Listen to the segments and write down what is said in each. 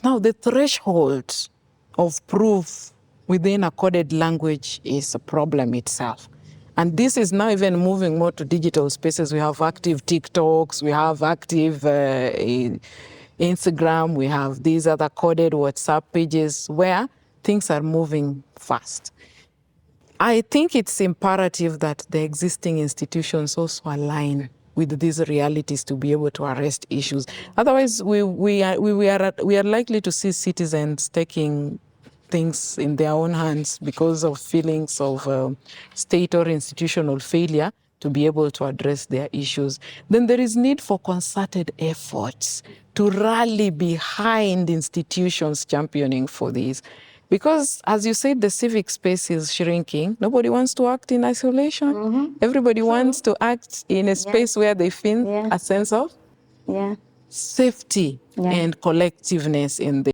Now, the threshold of proof within a coded language is a problem itself. And this is now even moving more to digital spaces. We have active TikToks, we have active Instagram, we have these other coded WhatsApp pages where things are moving fast. I think it's imperative that the existing institutions also align with these realities to be able to arrest issues. Otherwise, we are likely to see citizens taking things in their own hands because of feelings of state or institutional failure to be able to address their issues. Then there is need for concerted efforts to rally behind institutions championing for this. Because, as you said, the civic space is shrinking. Nobody wants to act in isolation. Everybody wants to act in a space where they feel a sense of safety and collectiveness in the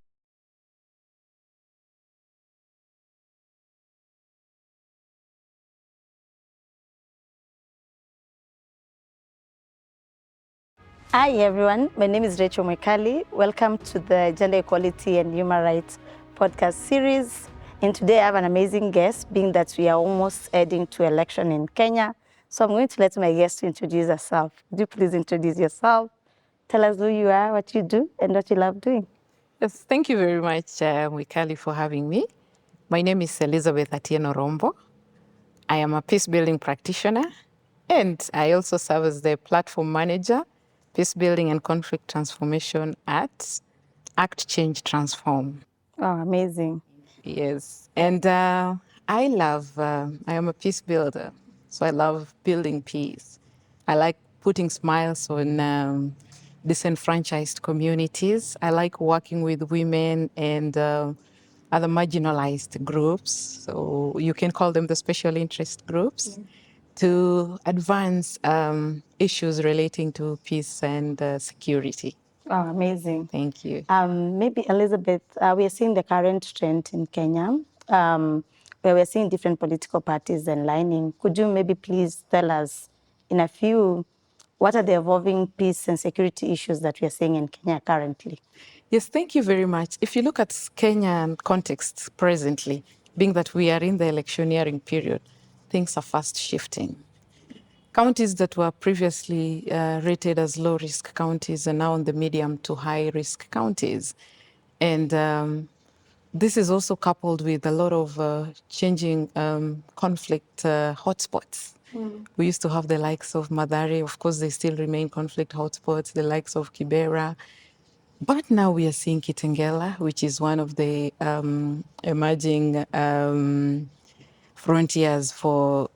Hi everyone, my name is Rachel Mwekali. Welcome to the Gender Equality and Human Rights podcast series. And today I have an amazing guest, being that we are almost heading to election in Kenya. So I'm going to let my guest introduce herself. Could you please introduce yourself? Tell us who you are, what you do, and what you love doing. Yes, thank you very much, Mwekali, for having me. My name is Elizabeth Atieno Rombo. I am a peacebuilding practitioner, and I also serve as the platform manager, peacebuilding and conflict transformation at Act Change Transform. Oh, amazing. Yes, and I am a peace builder, so I love building peace. I like putting smiles on disenfranchised communities. I like working with women and other marginalized groups, so you can call them the special interest groups, to advance issues relating to peace and security. Oh, amazing. Thank you. Maybe Elizabeth, we are seeing the current trend in Kenya, where we're seeing different political parties aligning. Could you maybe please tell us in a few, what are the evolving peace and security issues that we are seeing in Kenya currently? Yes, thank you very much. If you look at Kenyan context presently, being that we are in the electioneering period, things are fast shifting. Counties that were previously rated as low-risk counties are now in the medium to high-risk counties. And this is also coupled with a lot of changing conflict hotspots. We used to have the likes of Mathare. Of course, they still remain conflict hotspots, the likes of Kibera. But now we are seeing Kitengela, which is one of the emerging frontiers for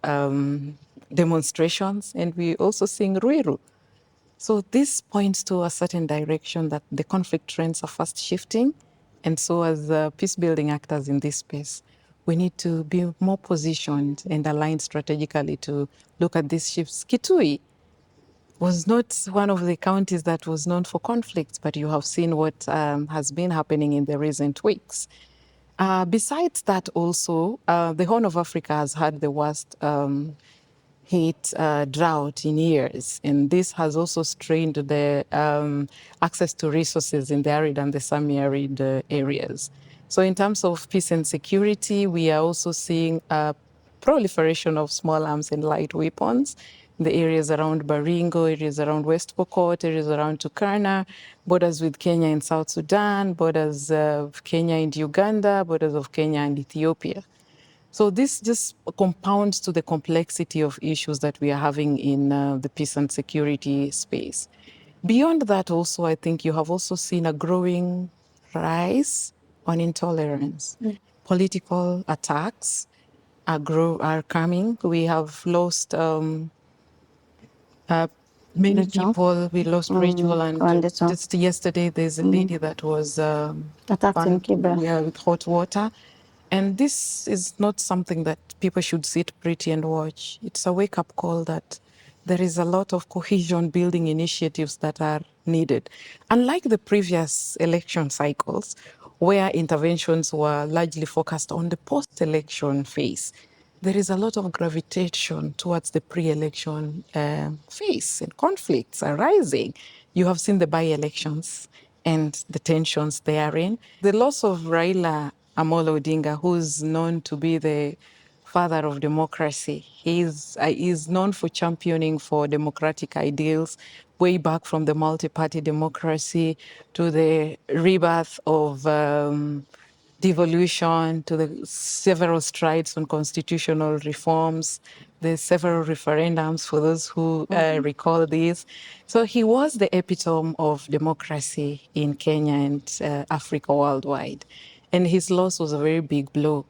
demonstrations. And we're also seeing Ruiru. So this points to a certain direction that the conflict trends are fast shifting. And so as peace building actors in this space, we need to be more positioned and aligned strategically to look at these shifts. Kitui was not one of the counties that was known for conflicts, but you have seen what has been happening in the recent weeks. Besides that also, the Horn of Africa has had the worst heat drought in years, and this has also strained the access to resources in the arid and the semi-arid areas. So in terms of peace and security, we are also seeing a proliferation of small arms and light weapons in the areas around Baringo, areas around West Pokot, areas around Turkana, borders with Kenya and South Sudan, borders of Kenya and Uganda, borders of Kenya and Ethiopia. So this just compounds to the complexity of issues that we are having in the peace and security space. Beyond that also, I think you have also seen a growing rise on intolerance. Political attacks are coming. We have lost many Rachel? people. We lost Rachel, and Wonderful. just yesterday there's a lady that was Attacked in Kibera. with hot water. And this is not something that people should sit pretty and watch. It's a wake-up call that there is a lot of cohesion building initiatives that are needed. Unlike the previous election cycles, where interventions were largely focused on the post-election phase, there is a lot of gravitation towards the pre-election phase, and conflicts are rising. You have seen the by-elections, and the tensions therein. The loss of Raila Amolo Odinga, who's known to be the father of democracy. He's known for championing for democratic ideals way back from the multi-party democracy to the rebirth of devolution, to the several strides on constitutional reforms, the several referendums for those who recall these. So he was the epitome of democracy in Kenya and Africa worldwide. And his loss was a very big blow.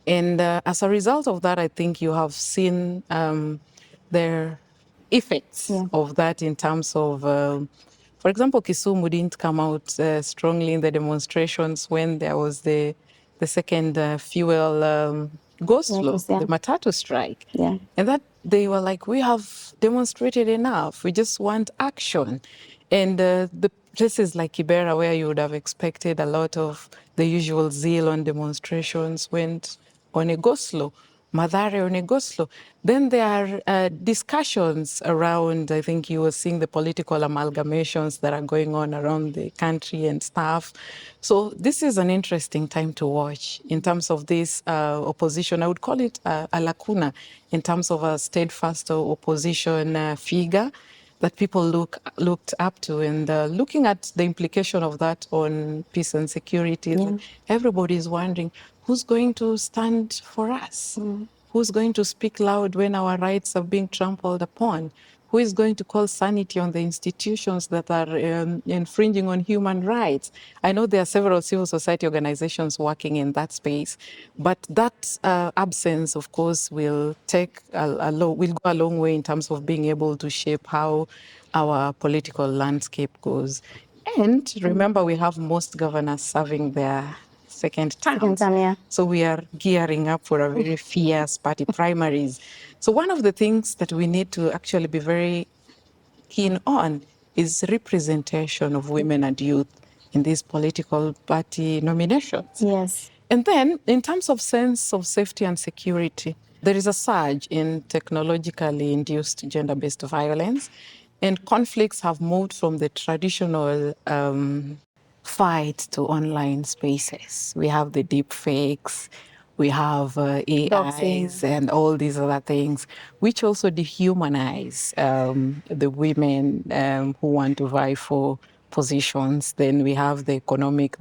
And as a result of that, I think you have seen the effects of that in terms of, for example, Kisumu didn't come out strongly in the demonstrations when there was the second fuel go slow, the matatu strike. Yeah. And that they were like, we have demonstrated enough. We just want action. And the places like Kibera, where you would have expected a lot of the usual zeal on demonstrations, went on a go slow. Mathare on a go slow. Then there are discussions around, I think you were seeing the political amalgamations that are going on around the country and stuff. So this is an interesting time to watch in terms of this opposition. I would call it a lacuna in terms of a steadfast opposition figure that people looked up to, and looking at the implication of that on peace and security, everybody is wondering who's going to stand for us, who's going to speak loud when our rights are being trampled upon, who is going to call sanity on the institutions that are infringing on human rights. I know there are several civil society organizations working in that space, but that absence, of course, will will go a long way in terms of being able to shape how our political landscape goes. And remember, we have most governors serving their second term. So we are gearing up for a very fierce party primaries. So one of the things that we need to actually be very keen on is representation of women and youth in these political party nominations. Yes. And then, in terms of sense of safety and security, there is a surge in technologically induced gender-based violence, and conflicts have moved from the traditional fight to online spaces. We have the deep fakes, we have AIs and all these other things, which also dehumanize the women who want to vie for positions. Then we have the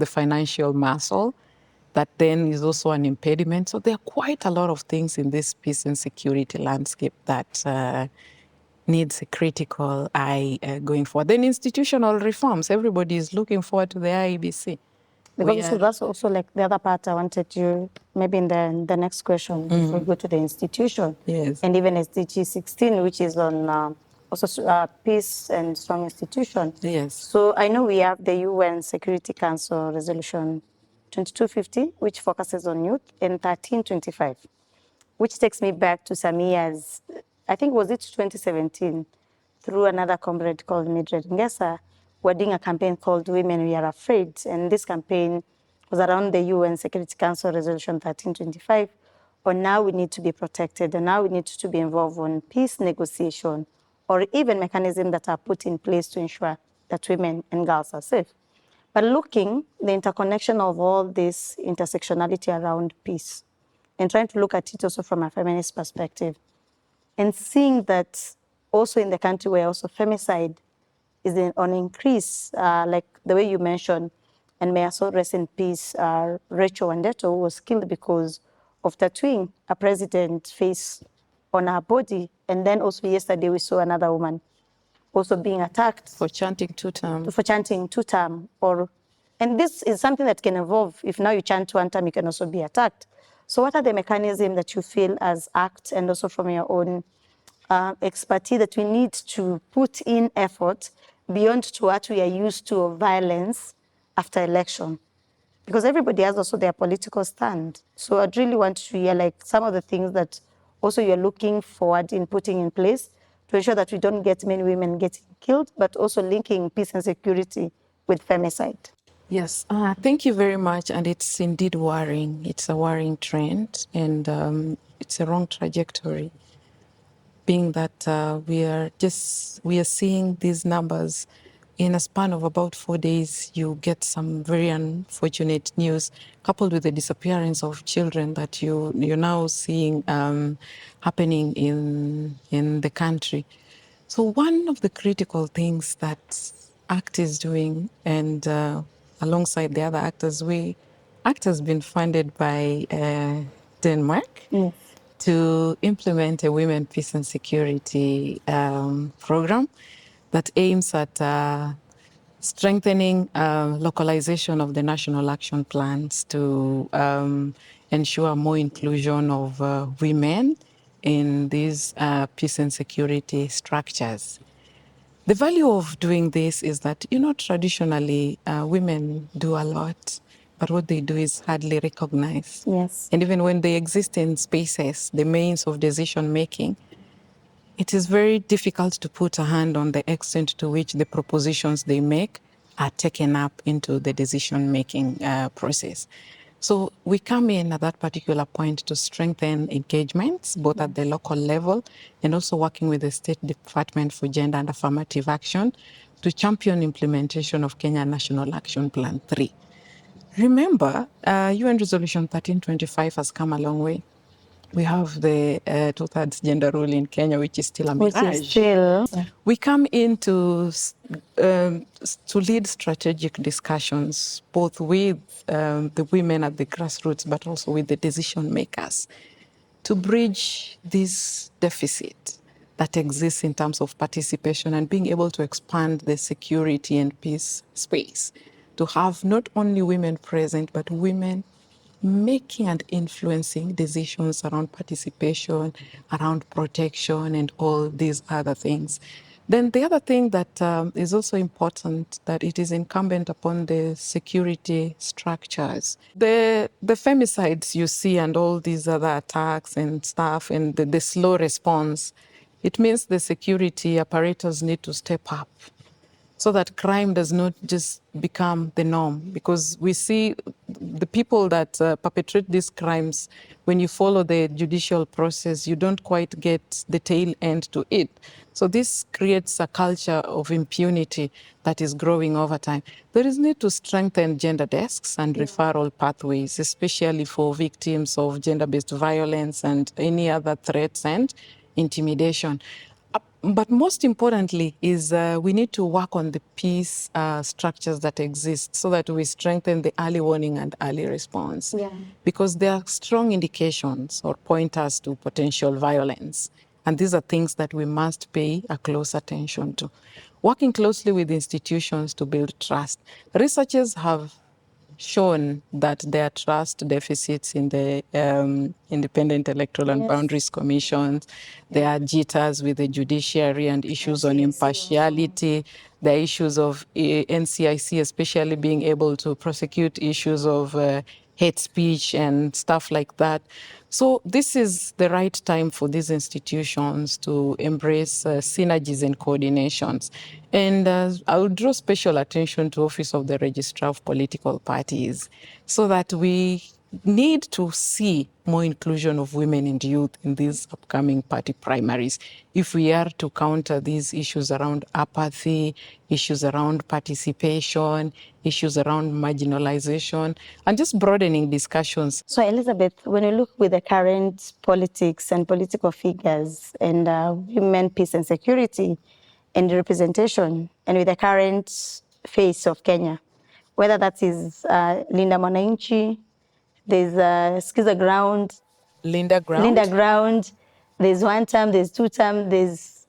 financial muscle that then is also an impediment. So there are quite a lot of things in this peace and security landscape that needs a critical eye going forward. Then institutional reforms. Everybody is looking forward to the IEBC. Because that's also like the other part I wanted you, maybe in the next question, if we go to the institution. Yes. And even SDG 16, which is on also peace and strong institution. Yes. So I know we have the UN Security Council Resolution 2250, which focuses on youth, and 1325, which takes me back to Samia's, I think was it 2017, through another comrade called Mildred Ngesa, we're doing a campaign called Women We Are Afraid. And this campaign was around the UN Security Council Resolution 1325, on now we need to be protected, and now we need to be involved in peace negotiation, or even mechanisms that are put in place to ensure that women and girls are safe. But looking the interconnection of all this intersectionality around peace, and trying to look at it also from a feminist perspective, and seeing that also in the country where also femicide is on increase, like the way you mentioned, and may also rest in peace, Rachel Wandeto, who was killed because of tattooing a president's face on her body. And then also yesterday we saw another woman also being attacked. For chanting two-term. For chanting two-term. And this is something that can evolve. If now you chant one time, you can also be attacked. So what are the mechanisms that you feel as ACT and also from your own expertise that we need to put in effort beyond to what we are used to of violence after election? Because everybody has also their political stand. So I'd really want to hear like some of the things that also you're looking forward in putting in place to ensure that we don't get many women getting killed, but also linking peace and security with femicide. Yes, thank you very much. And it's indeed worrying. It's a worrying trend, and it's a wrong trajectory, being that we are seeing these numbers in a span of about 4 days, you get some very unfortunate news, coupled with the disappearance of children that you're now seeing happening in the country. So one of the critical things that ACT is doing, and alongside the other actors, ACT has been funded by Denmark to implement a women, peace and security program that aims at strengthening localization of the national action plans to ensure more inclusion of women in these peace and security structures. The value of doing this is that, traditionally women do a lot, but what they do is hardly recognized. Yes. And even when they exist in spaces, the means of decision making, it is very difficult to put a hand on the extent to which the propositions they make are taken up into the decision-making process. So we come in at that particular point to strengthen engagements, both at the local level and also working with the State Department for Gender and Affirmative Action to champion implementation of Kenya National Action Plan 3. Remember, UN Resolution 1325 has come a long way. We have the two-thirds gender rule in Kenya, which is still a mirage. Which is still... We come in to lead strategic discussions, both with the women at the grassroots, but also with the decision makers, to bridge this deficit that exists in terms of participation and being able to expand the security and peace space, to have not only women present, but women making and influencing decisions around participation, around protection, and all these other things. Then the other thing that is also important, that it is incumbent upon the security structures. The femicides you see and all these other attacks and stuff and the slow response, it means the security apparatus need to step up so that crime does not just become the norm. Because we see the people that perpetrate these crimes, when you follow the judicial process, you don't quite get the tail end to it. So this creates a culture of impunity that is growing over time. There is need to strengthen gender desks and referral pathways, especially for victims of gender-based violence and any other threats and intimidation. But most importantly is we need to work on the peace structures that exist so that we strengthen the early warning and early response. Because there are strong indications or pointers to potential violence. And these are things that we must pay a close attention to. Working closely with institutions to build trust. Researchers have shown that there are trust deficits in the Independent Electoral and Boundaries Commissions. There are jitters with the judiciary and issues on impartiality. There are issues of NCIC, especially being able to prosecute issues of hate speech and stuff like that. So this is the right time for these institutions to embrace synergies and coordinations. And I will draw special attention to Office of the Registrar of Political Parties so that we need to see more inclusion of women and youth in these upcoming party primaries if we are to counter these issues around apathy, issues around participation, issues around marginalization, and just broadening discussions. So Elizabeth, when you look with the current politics and political figures and women, peace and security and representation, and with the current face of Kenya, whether that is Linda Mwananchi, there's Skiza Ground, Linda Ground, there's one term, there's two term, there's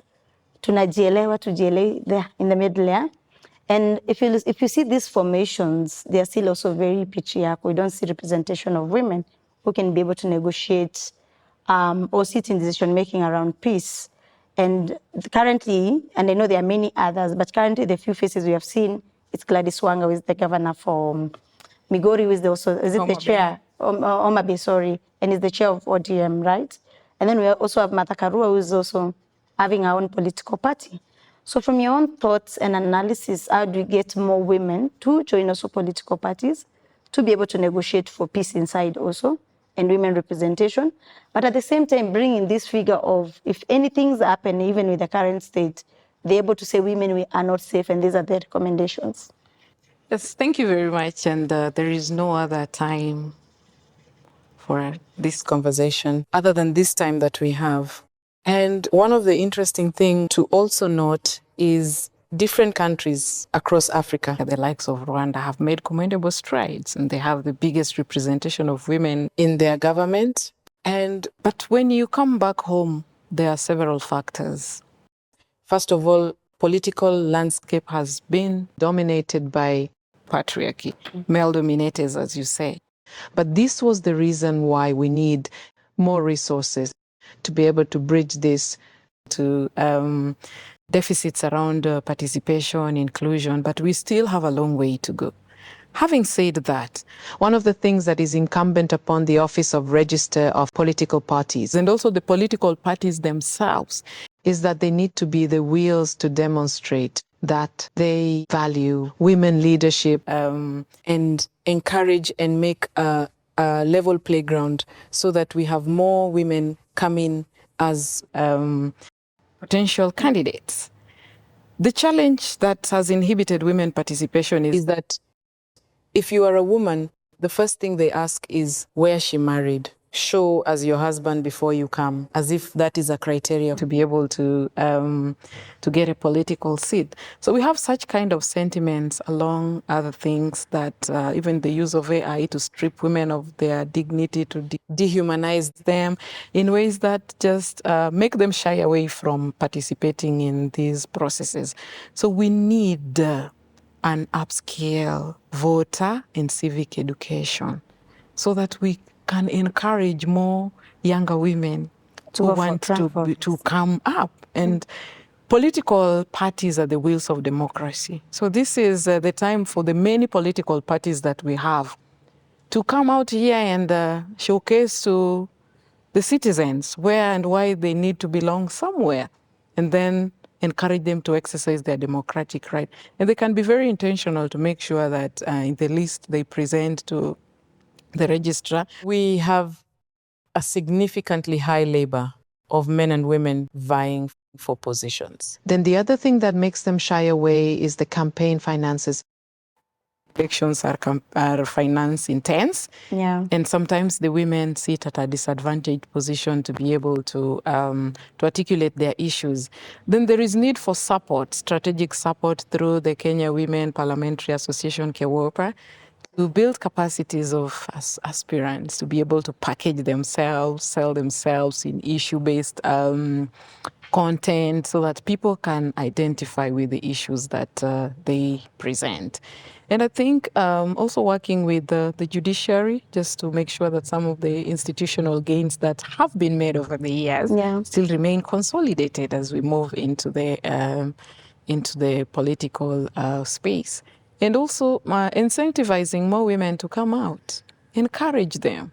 tunajielewa, tujielewi there in the middle, yeah? And if you see these formations, they are still also very patriarchal. We don't see representation of women who can be able to negotiate or sit in decision-making around peace. And currently, and I know there are many others, but currently the few faces we have seen, it's Gladys Wanga, who is the governor for Migori, who is the chair, Homa Bay, sorry, and is the chair of ODM, right? And then we also have Martha Karua, who is also having her own political party. So from your own thoughts and analysis, how do we get more women to join also political parties, to be able to negotiate for peace inside also, and women representation, but at the same time bringing this figure of, if anything's happened, even with the current state, they're able to say women are not safe, and these are their recommendations. Yes, thank you very much. And there is no other time for this conversation other than this time that we have. And one of the interesting things to also note is different countries across Africa, the likes of Rwanda, have made commendable strides, and they have the biggest representation of women in their government. But when you come back home, there are several factors. First of all, political landscape has been dominated by patriarchy, male dominators, as you say. But this was the reason why we need more resources to be able to bridge this to deficits around participation, inclusion, but we still have a long way to go. Having said that, one of the things that is incumbent upon the Office of Register of Political Parties, and also the political parties themselves, is that they need to be the wheels to demonstrate that they value women leadership and encourage and make a level playground so that we have more women come in as potential candidates. The challenge that has inhibited women participation is that if you are a woman, the first thing they ask is where she married. Show as your husband before you come, as if that is a criteria to be able to get a political seat. So we have such kind of sentiments along other things that even the use of AI to strip women of their dignity, to dehumanize them in ways that just make them shy away from participating in these processes. So we need an upscale voter in civic education so that we can encourage more younger women who want to come up. And political parties are the wheels of democracy. So this is the time for the many political parties that we have to come out here and showcase to the citizens where and why they need to belong somewhere, and then encourage them to exercise their democratic right. And they can be very intentional to make sure that in the list they present to the registrar, we have a significantly high labor of men and women vying for positions. Then the other thing that makes them shy away is the campaign finances. Elections are finance intense, and sometimes the women sit at a disadvantaged position to be able to articulate their issues. Then there is need for support, strategic support through the Kenya Women Parliamentary Association, KEWOPA, to build capacities of aspirants to be able to package themselves, sell themselves in issue-based content so that people can identify with the issues that they present. And I think also working with the judiciary just to make sure that some of the institutional gains that have been made over the years still remain consolidated as we move into the political space. And also incentivizing more women to come out, encourage them.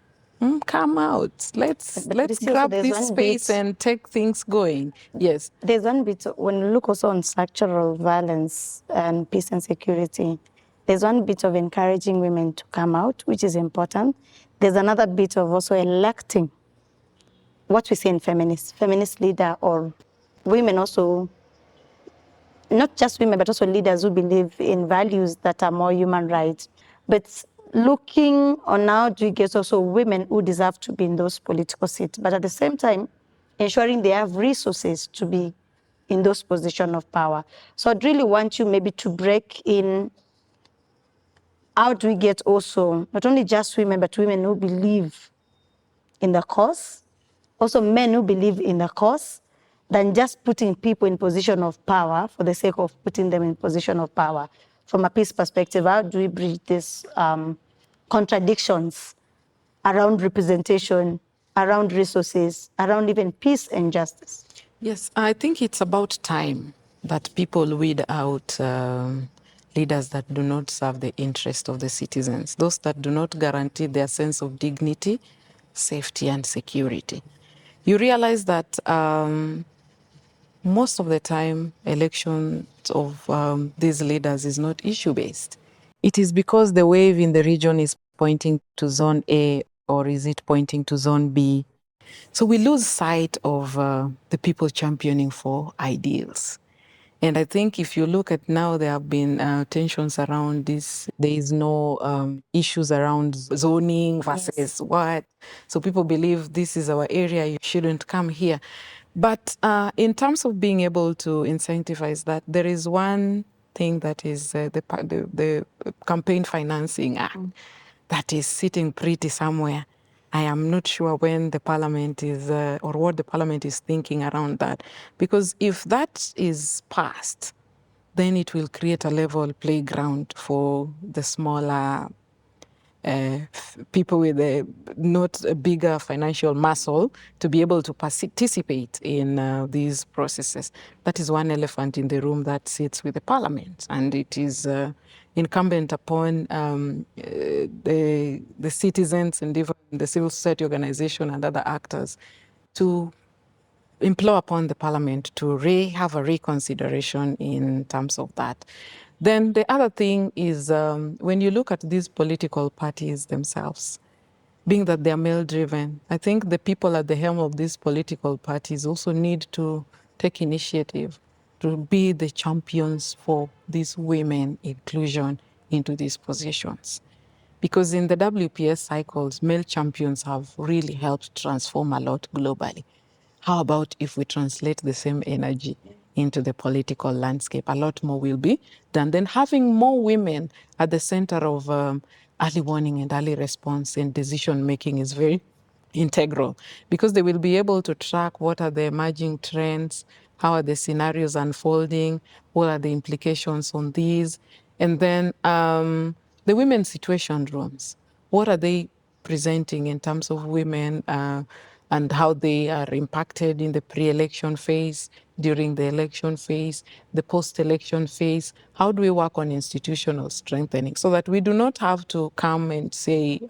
Come out. Let's grab this space and take things going. Yes. There's one bit, when you look also on structural violence and peace and security, there's one bit of encouraging women to come out, which is important. There's another bit of also electing what we say in feminist leader, or women also, not just women, but also leaders who believe in values that are more human rights. But looking on how do we get also women who deserve to be in those political seats, but at the same time, ensuring they have resources to be in those positions of power. So I'd really want you maybe to break in how do we get also, not only just women, but women who believe in the cause, also men who believe in the cause, than just putting people in position of power for the sake of putting them in position of power. From a peace perspective, how do we bridge these contradictions around representation, around resources, around even peace and justice? Yes, I think it's about time that people weed out leaders that do not serve the interest of the citizens, those that do not guarantee their sense of dignity, safety, and security. You realize that most of the time, elections of these leaders is not issue-based. It is because the wave in the region is pointing to zone A, or is it pointing to zone B? So we lose sight of the people championing for ideals. And I think if you look at now, there have been tensions around this. There is no issues around zoning versus what. So people believe this is our area, you shouldn't come here. But in terms of being able to incentivize that, there is one thing that is the Campaign Financing Act that is sitting pretty somewhere. I am not sure when the parliament is, or what the parliament is thinking around that. Because if that is passed, then it will create a level playground for the smaller people with a not a bigger financial muscle to be able to participate in these processes. That is one elephant in the room that sits with the parliament, and it is incumbent upon the citizens and even the civil society organization and other actors to implore upon the parliament to have a reconsideration in terms of that. Then the other thing is when you look at these political parties themselves, being that they are male-driven, I think the people at the helm of these political parties also need to take initiative to be the champions for these women inclusion into these positions. Because in the WPS cycles, male champions have really helped transform a lot globally. How about if we translate the same energy into the political landscape? A lot more will be done. Then having more women at the center of early warning and early response and decision making is very integral, because they will be able to track what are the emerging trends, how are the scenarios unfolding, what are the implications on these, and then the women's situation rooms. What are they presenting in terms of women and how they are impacted in the pre-election phase, during the election phase, the post-election phase? How do we work on institutional strengthening so that we do not have to come and say,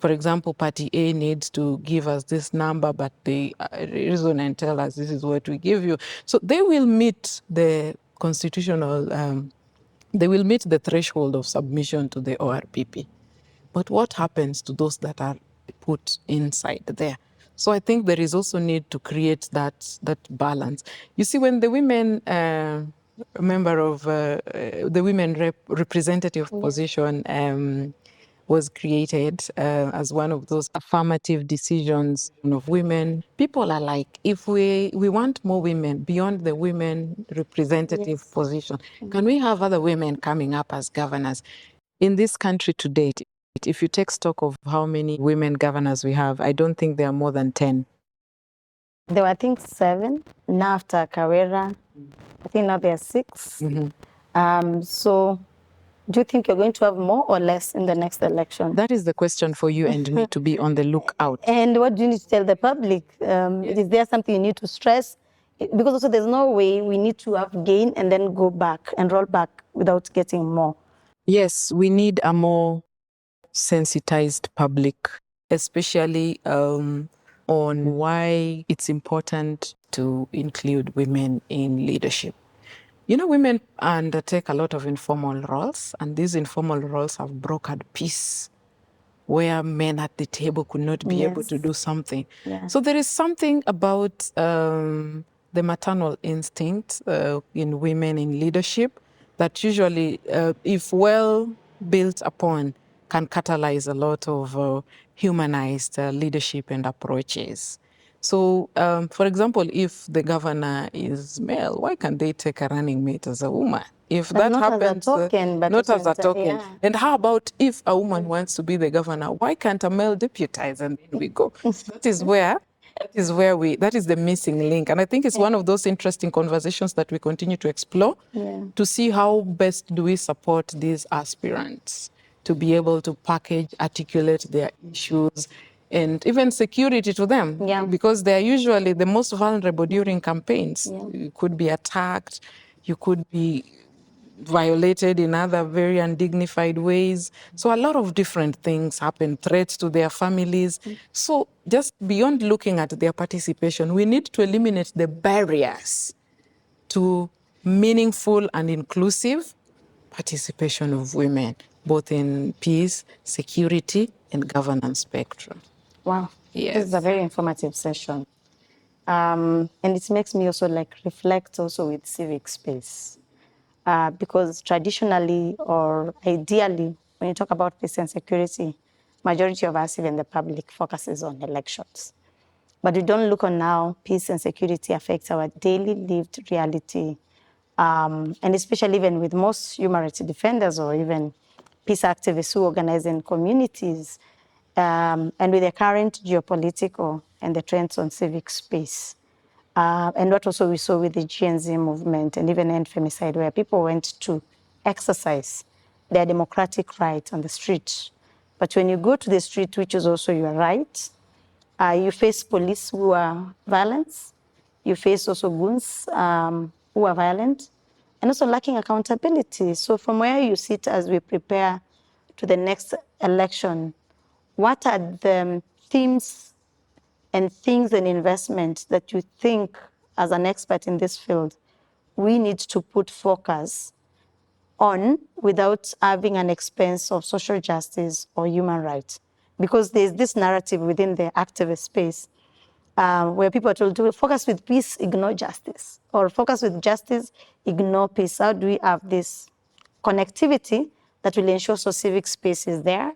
for example, Party A needs to give us this number, but they reason and tell us this is what we give you. So they will meet the constitutional, they will meet the threshold of submission to the ORPP. But what happens to those that are put inside there? So I think there is also need to create that balance. You see, when the women member of the women representative position was created as one of those affirmative decisions of women, people are like, if we want more women beyond the women representative position, can we have other women coming up as governors? In this country to date, if you take stock of how many women governors we have, I don't think there are more than 10. There were, I think, 7. Now after Carrera, I think now there are 6. So do you think you're going to have more or less in the next election? That is the question for you and me to be on the lookout. And what do you need to tell the public? Is there something you need to stress? Because also there's no way we need to have gain and then go back and roll back without getting more. Yes, we need a more sensitized public, especially on why it's important to include women in leadership. You know, women undertake a lot of informal roles, and these informal roles have brokered peace where men at the table could not be able to do something. So there is something about the maternal instinct in women in leadership that usually, if well built upon, can catalyze a lot of humanized leadership and approaches. So, for example, if the governor is male, why can't they take a running mate as a woman? If But that not happens, as a token, but not as a token. yeah. And how about if a woman wants to be the governor, why can't a male deputize? And then we go. That is the missing link. And I think it's one of those interesting conversations that we continue to explore to see how best do we support these aspirants to be able to package, articulate their issues, and even security to them, because they're usually the most vulnerable during campaigns. You could be attacked, you could be violated in other very undignified ways. So a lot of different things happen, threats to their families. So just beyond looking at their participation, we need to eliminate the barriers to meaningful and inclusive participation of women, both in peace, security, and governance spectrum. Wow. Yes. This is a very informative session. And it makes me also like reflect also with civic space. Because traditionally or ideally, when you talk about peace and security, majority of us, even the public, focuses on elections. But we don't look on how peace and security affects our daily lived reality. And especially even with most human rights defenders or even peace activists who organize in communities, and with the current geopolitical and the trends on civic space. And what also we saw with the Gen Z movement and even end femicide, where people went to exercise their democratic right on the street. But when you go to the street, which is also your right, you face police who are violent, you face also goons who are violent, and also lacking accountability. So from where you sit as we prepare to the next election, what are the themes and things and investment that you think, as an expert in this field, we need to put focus on without having an expense of social justice or human rights? Because there's this narrative within the activist space where people are told to focus with peace, ignore justice, or focus with justice, ignore peace. How do we have this connectivity that will ensure so civic space is there?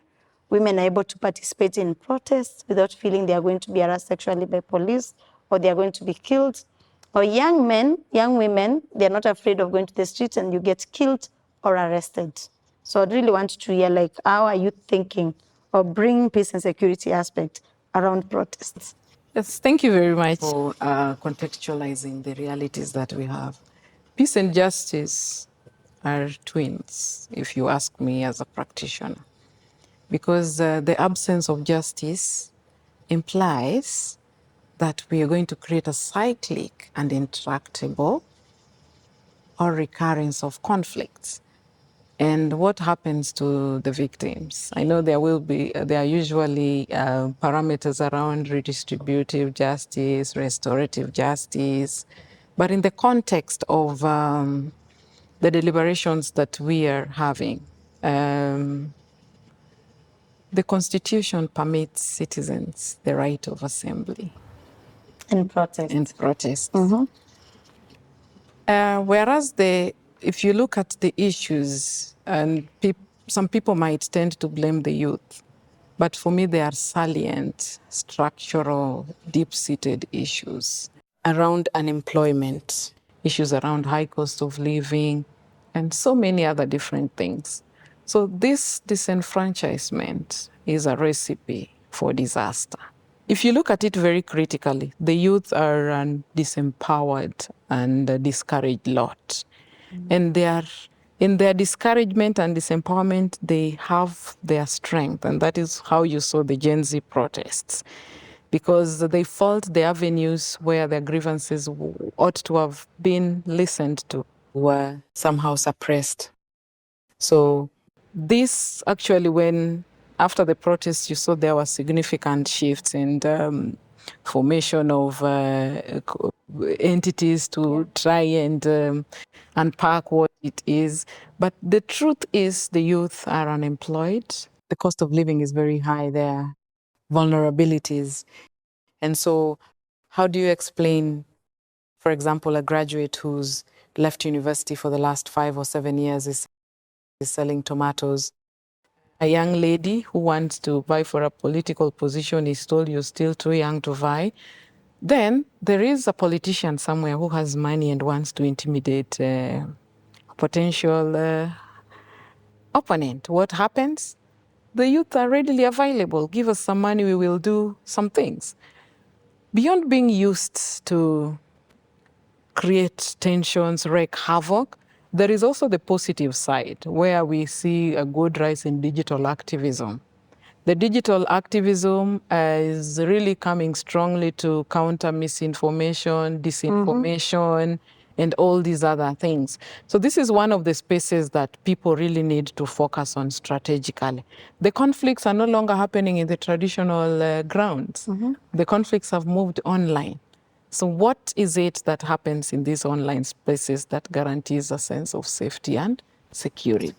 Women are able to participate in protests without feeling they are going to be harassed sexually by police or they are going to be killed. Or young men, young women, they're not afraid of going to the streets and you get killed or arrested. So I'd really want to hear, like, how are you thinking of bringing peace and security aspect around protests? Yes, thank you very much for contextualizing the realities that we have. Peace and justice are twins, if you ask me as a practitioner, because the absence of justice implies that we are going to create a cyclic and intractable or recurrence of conflicts. And what happens to the victims? I know there are usually parameters around redistributive justice, restorative justice, but in the context of the deliberations that we are having, the Constitution permits citizens the right of assembly And protest. and protest. Whereas if you look at the issues, and some people might tend to blame the youth, but for me, they are salient, structural, deep-seated issues around unemployment, issues around high cost of living, and so many other different things. So this disenfranchisement is a recipe for disaster. If you look at it very critically, the youth are an disempowered and a discouraged lot. And they are, in their discouragement and disempowerment, they have their strength. And that is how you saw the Gen Z protests. Because they felt the avenues where their grievances ought to have been listened to were somehow suppressed. So this actually, when after the protests, you saw there were significant shifts in formation of entities to try and unpack what it is. But the truth is the youth are unemployed. The cost of living is very high. There are vulnerabilities. And so how do you explain, for example, a graduate who's left university for the last 5 or 7 years is selling tomatoes? A young lady who wants to vie for a political position is told you're still too young to vie. Then there is a politician somewhere who has money and wants to intimidate a potential opponent. What happens? The youth are readily available. Give us some money, we will do some things. Beyond being used to create tensions, wreak havoc, there is also the positive side where we see a good rise in digital activism. The digital activism is really coming strongly to counter misinformation, disinformation, and all these other things. So this is one of the spaces that people really need to focus on strategically. The conflicts are no longer happening in the traditional grounds. The conflicts have moved online. So what is it that happens in these online spaces that guarantees a sense of safety and security?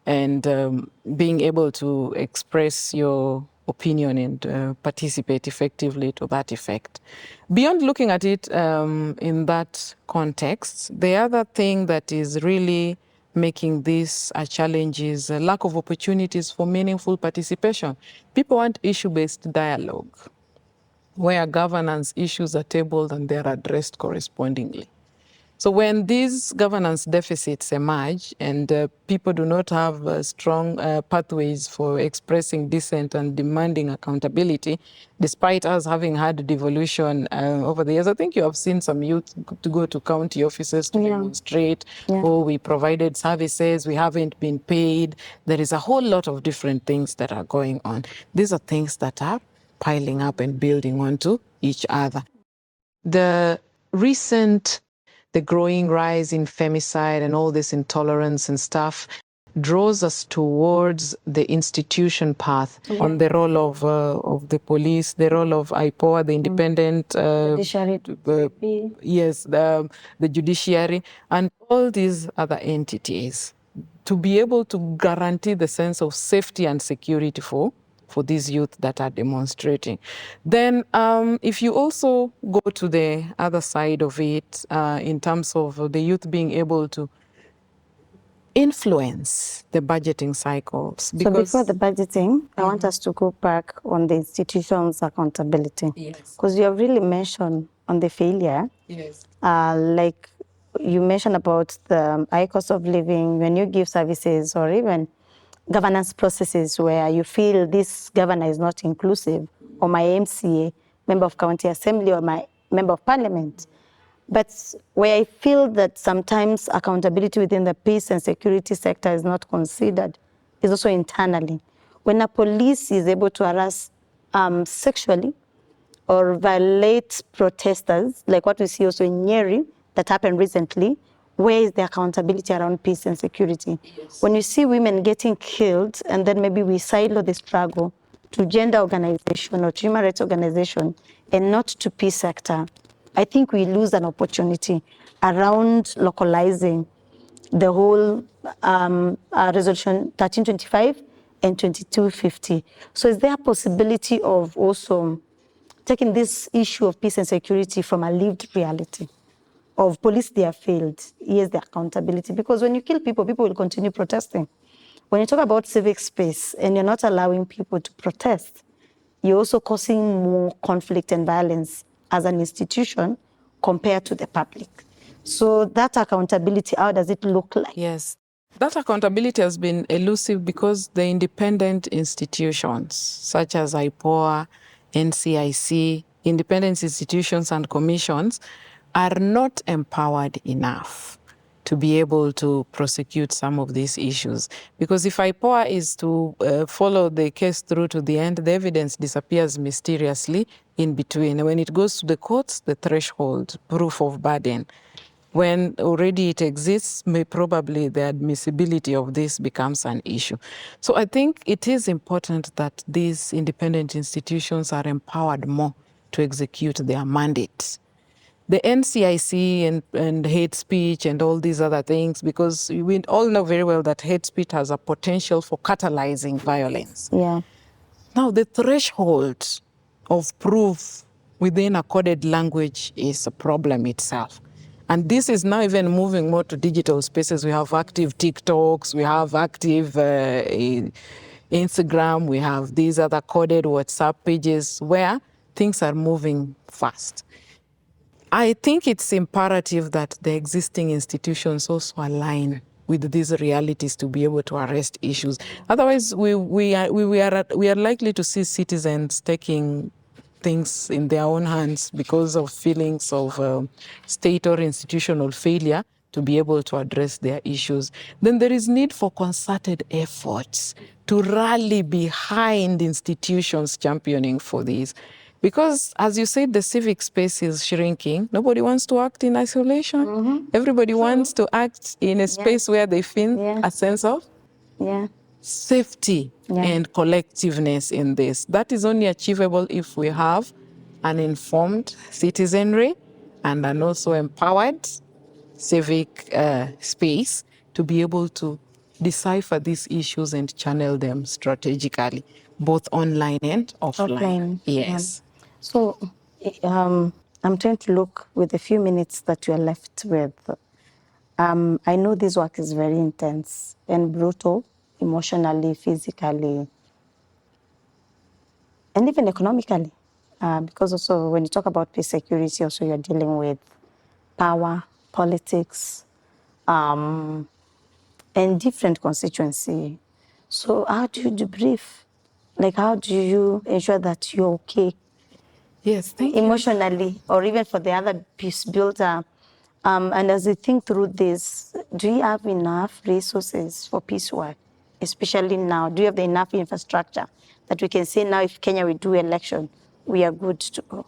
And being able to express your opinion and participate effectively to that effect. Beyond looking at it in that context, the other thing that is really making this a challenge is a lack of opportunities for meaningful participation. People want issue-based dialogue, where governance issues are tabled and they're addressed correspondingly. So when these governance deficits emerge and people do not have strong pathways for expressing dissent and demanding accountability, despite us having had devolution over the years, I think you have seen some youth to go to county offices to demonstrate, oh, we provided services, we haven't been paid. There is a whole lot of different things that are going on. These are things that are piling up and building onto each other. The growing rise in femicide and all this intolerance and stuff draws us towards the institution path on the role of the police, the role of IPOA, the independent Judiciary. yes, the judiciary, and all these other entities to be able to guarantee the sense of safety and security for these youth that are demonstrating. Then if you also go to the other side of it, in terms of the youth being able to influence the budgeting cycles. So before the budgeting, I want us to go back on the institution's accountability. Yes. Because you have really mentioned on the failure, Yes. like you mentioned about the high cost of living, when you give services or even governance processes where you feel this governor is not inclusive, or my MCA, member of county assembly, or my member of parliament. But where I feel that sometimes accountability within the peace and security sector is not considered is also internally. When a police is able to harass sexually or violate protesters, like what we see also in Nyeri that happened recently, where is the accountability around peace and security? Yes. When you see women getting killed and then maybe we silo the struggle to gender organization or to human rights organization and not to peace sector, I think we lose an opportunity around localizing the whole resolution 1325 and 2250. So is there a possibility of also taking this issue of peace and security from a lived reality of police, they have failed, here's the accountability? Because when you kill people, people will continue protesting. When you talk about civic space and you're not allowing people to protest, you're also causing more conflict and violence as an institution compared to the public. So that accountability, how does it look like? Yes. That accountability has been elusive because the independent institutions, such as IPOA, NCIC, independent institutions and commissions, are not empowered enough to be able to prosecute some of these issues. Because if IPOA is to follow the case through to the end, the evidence disappears mysteriously in between. And when it goes to the courts, the threshold, proof of burden, when already it exists, probably the admissibility of this becomes an issue. So I think it is important that these independent institutions are empowered more to execute their mandate. The NCIC and hate speech and all these other things, because we all know very well that hate speech has a potential for catalyzing violence. Yeah. Now, the threshold of proof within a coded language is a problem itself. And this is now even moving more to digital spaces. We have active TikToks, we have active Instagram, we have these other coded WhatsApp pages where things are moving fast. I think it's imperative that the existing institutions also align with these realities to be able to arrest issues. Otherwise, we are likely to see citizens taking things in their own hands because of feelings of state or institutional failure to be able to address their issues. Then there is need for concerted efforts to rally behind institutions championing for these. Because, as you said, the civic space is shrinking. Nobody wants to act in isolation. Everybody wants to act in a space where they feel a sense of safety and collectiveness in this. That is only achievable if we have an informed citizenry and an also empowered civic space to be able to decipher these issues and channel them strategically. both online and offline. Offline. Yes. So I'm trying to look with the few minutes that you're left with. I know this work is very intense and brutal, emotionally, physically, and even economically. Because also when you talk about peace security, also you're dealing with power, politics, and different constituency. So how do you debrief? Like, how do you ensure that you're okay Yes, thank you. emotionally, or even for the other peace builder? And as you think through this, do you have enough resources for peace work, especially now? Do you have enough infrastructure that we can say now if Kenya will do election, we are good to go?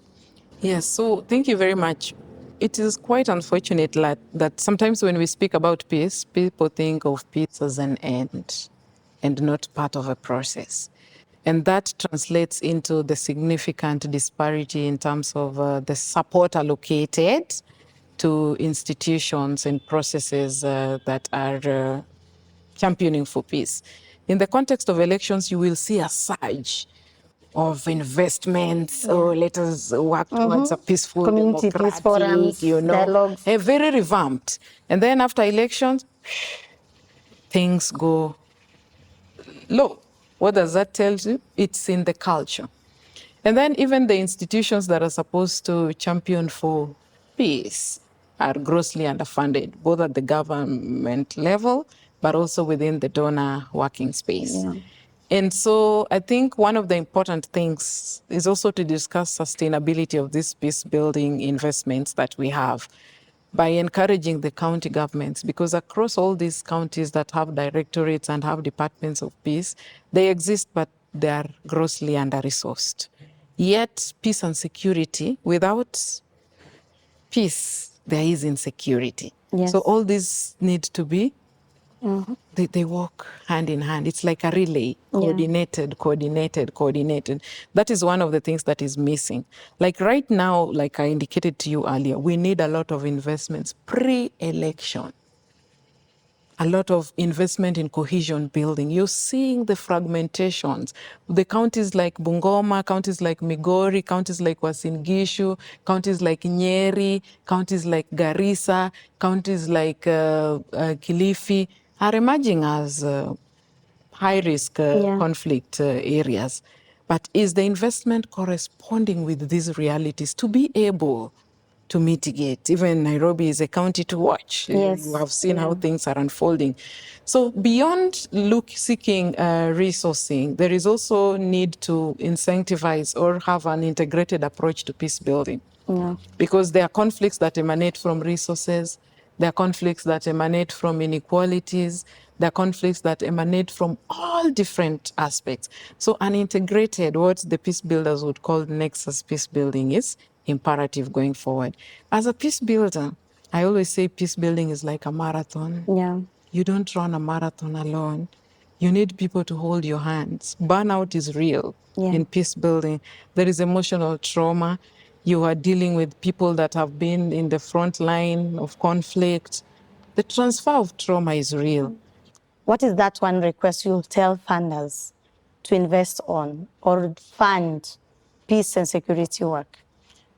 Yes, so thank you very much. It is quite unfortunate that sometimes when we speak about peace, people think of peace as an end and not part of a process. And that translates into the significant disparity in terms of the support allocated to institutions and processes that are championing for peace. In the context of elections, you will see a surge of investments. Oh, let us work towards a peaceful, Community peace democratic, forums, dialogues. very revamped. And then after elections, things go low. What does that tell you? It's in the culture. And then even the institutions that are supposed to champion for peace are grossly underfunded, both at the government level, but also within the donor working space. Yeah. And so I think one of the important things is also to discuss sustainability of these peace building investments that we have by encouraging the county governments, because across all these counties that have directorates and have departments of peace, they exist, but they are grossly under-resourced. Yet peace and security, without peace, there is insecurity. Yes. So all these need to be, they walk hand in hand. It's like a relay, coordinated. That is one of the things that is missing. Like right now, like I indicated to you earlier, we need a lot of investments pre-election. A lot of investment in cohesion building. You're seeing the fragmentations. The counties like Bungoma, counties like Migori, counties like Uasin Gishu, counties like Nyeri, counties like Garissa, counties like Kilifi are emerging as high-risk conflict areas. But is the investment corresponding with these realities to be able to mitigate? Even Nairobi is a county to watch. Yes. You have seen how things are unfolding. So beyond seeking resourcing, there is also need to incentivize or have an integrated approach to peace building. Yeah. Because there are conflicts that emanate from resources, there are conflicts that emanate from inequalities, there are conflicts that emanate from all different aspects. So an integrated, what the peace builders would call nexus peace building, is imperative going forward. As a peace builder, I always say peace building is like a marathon. Yeah. You don't run a marathon alone. You need people to hold your hands. Burnout is real in peace building. There is emotional trauma. You are dealing with people that have been in the front line of conflict. The transfer of trauma is real. What is that one request you'll tell funders to invest on or fund peace and security work?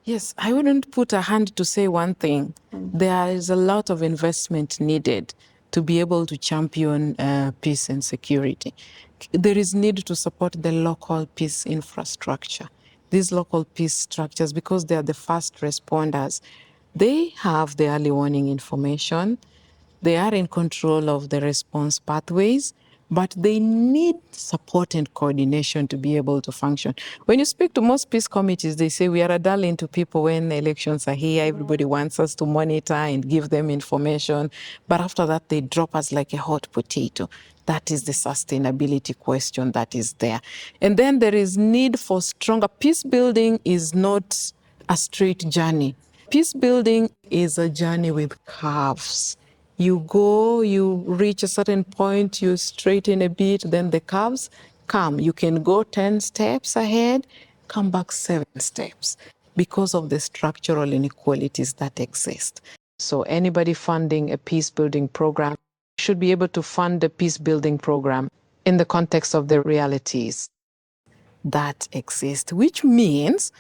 Yes, I wouldn't put a hand to say one thing. There is a lot of investment needed to be able to champion peace and security. There is need to support the local peace infrastructure. These local peace structures, because they are the first responders, they have the early warning information. They are in control of the response pathways, but they need support and coordination to be able to function. When you speak to most peace committees, they say we are a darling to people when elections are here. Everybody wants us to monitor and give them information. But after that, they drop us like a hot potato. That is the sustainability question that is there. And then there is need for stronger peace building. Is not a straight journey. Peace building is a journey with curves. You go, you reach a certain point, you straighten a bit, then the curves come. You can go 10 steps ahead, come back 7 steps because of the structural inequalities that exist. So anybody funding a peace building program should be able to fund a peace building program in the context of the realities. that exist, which means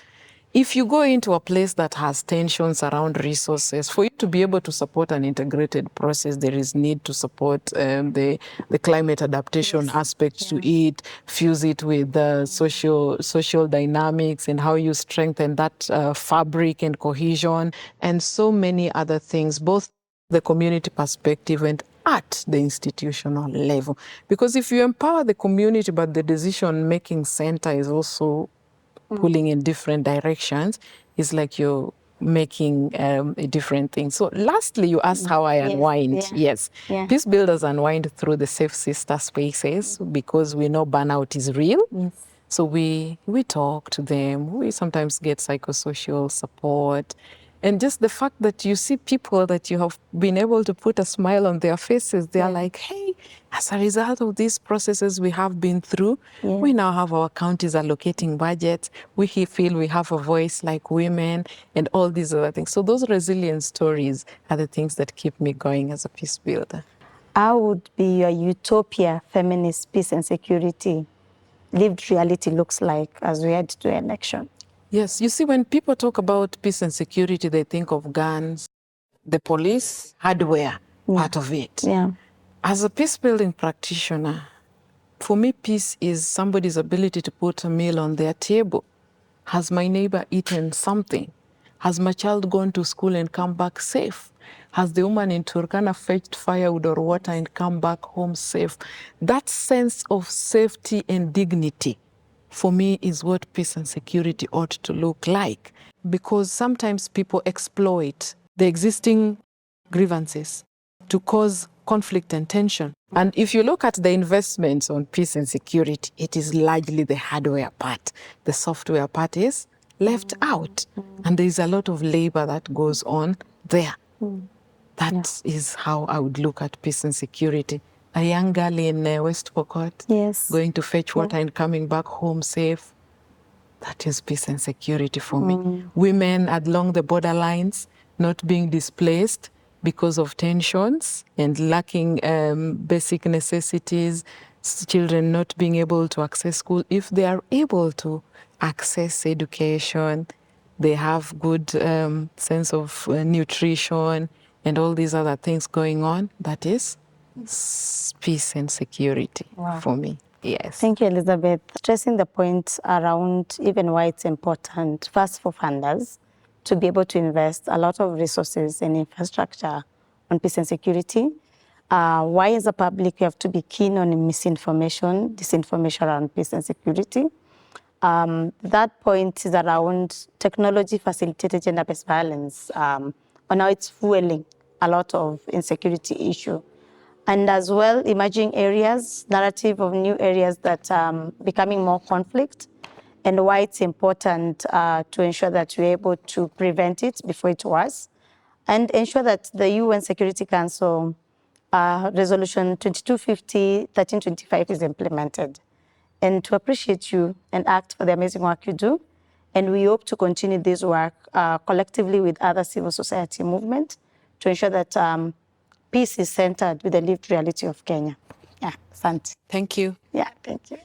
if you go into a place that has tensions around resources, for you to be able to support an integrated process, there is need to support the climate adaptation aspect to it, fuse it with the social dynamics and how you strengthen that fabric and cohesion, and so many other things, both the community perspective and at the institutional level. Because if you empower the community, but the decision-making center is also pulling in different directions, it's like you're making a different thing. So lastly, you asked how I unwind. Yes. Peace builders unwind through the safe sister spaces because we know burnout is real. So we talk to them. We sometimes get psychosocial support. And just the fact that you see people that you have been able to put a smile on their faces, they are like, hey, as a result of these processes we have been through, we now have our counties allocating budgets. We feel we have a voice like women and all these other things. So those resilient stories are the things that keep me going as a peace builder. How would be your utopia feminist peace and security lived reality looks like as we head to election? Yes, you see, when people talk about peace and security, they think of guns, the police, hardware, part of it. As a peace building practitioner, for me, peace is somebody's ability to put a meal on their table. Has my neighbor eaten something? Has my child gone to school and come back safe? Has the woman in Turkana fetched firewood or water and come back home safe? That sense of safety and dignity, for me, is what peace and security ought to look like. Because sometimes people exploit the existing grievances to cause conflict and tension. And if you look at the investments on peace and security, it is largely the hardware part. The software part is left out. And there is a lot of labor that goes on there. That is how I would look at peace and security. A young girl in West Pokot going to fetch water and coming back home safe. That is peace and security for me. Women along the borderlines not being displaced because of tensions and lacking basic necessities, children not being able to access school. If they are able to access education, they have good sense of nutrition and all these other things going on, that is peace and security for me. Yes. Thank you, Elizabeth. Stressing the point around even why it's important, first for funders, to be able to invest a lot of resources and infrastructure on peace and security. Why, as a public, we have to be keen on misinformation, disinformation around peace and security. That point is around technology-facilitated gender-based violence, on how it's fueling a lot of insecurity issue. And as well, emerging areas, narrative of new areas that are becoming more conflict, and why it's important to ensure that we're able to prevent it before it was, and ensure that the UN Security Council Resolution 2250-1325 is implemented. And to appreciate you and act for the amazing work you do. And we hope to continue this work collectively with other civil society movement to ensure that peace is centered with the lived reality of Kenya. Yeah, asante. Thank you. Yeah, thank you.